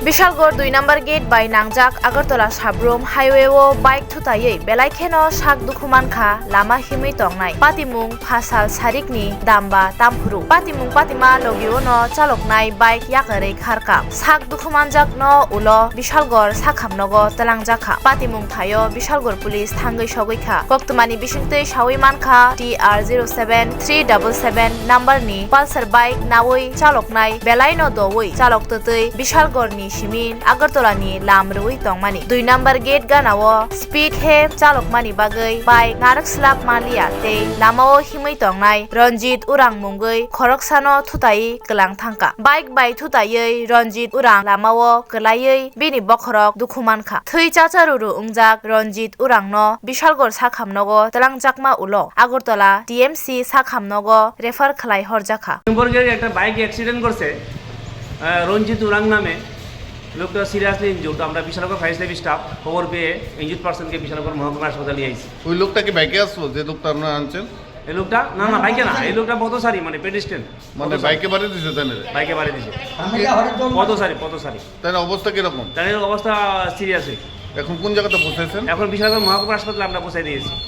Bishalgarh 2 number gate বাই নাংজাক Agartala Sabroom highway ও বাইক থুতাयै বেলাইखेनो साक दुखुमानखा लामा हिमै तंनाय पातिमुं फासाल सारिकनि दामबा तामफुरु पातिमुं पातिमा लगियो न चालकनाय बाइक याकरै खारका साक दुखुमानजाक न उलो बिशालगড় साखामनगो तलांजाखा पातिमुं थायो बिशालगড় पुलिस थांगै सगैखा कक्तमानि बिसिंतै सावै मानखा TR07377 नम्बरनि पालसार बाइक नावै चालकनाय बेलाय न दवै चालक ततै बिशालगড়नि सिमिन আগরতলাनि लामरुই तंमानि 2 नम्बर गेट गानावो स्पीड हे चालकमानि बागै बाइक नारक स्लाब मालिया ते लामाओ हिमै तंनाय रंजित उरां मुंगै खरकसानो थुतायै गलां थांका बाइक बाय थुतायै रंजित उरां लामाओ गलायै बिनि बखरक दुखुमानखा थै चाचारुरु उंजाक रंजित उरां न बिशालगড় साखामनगो तलांजाकमा उलो আগরতলা টিএমসি साखामनगो रेफार खलाय हरजाखा সিম্বরগের একটা বাইক অ্যাক্সিডেন্ট করছে রঞ্জিত উরাং নামে লোকটা সিরিয়াসলি ইনজুর্ড। আমরা বিশালগড় ফায়ার সার্ভিস স্টাফ খবর পেয়ে ইনজুর্ড পার্সনকে বিশালগড় মহকুমা হাসপাতালে নিয়ে আইছি। ওই লোকটা কি বাইকে আসলো যে লোকটা আপনারা আনছেন? এই লোকটা না না বাইকে না, এই লোকটা পথসারি মানে পেডিস্ট্রিয়ান, মানে বাইকে বাড়ি দিছে তাই না? বাইকে বাড়ি দিছে পথসারি। তাই না? অবস্থা কিরকম? তাদের অবস্থা সিরিয়াস। এখন কোন জায়গাতে পৌঁছেছেন? এখন বিশালগড় মহকুমা হাসপাতালে আমরা পৌঁছাই দিয়েছি।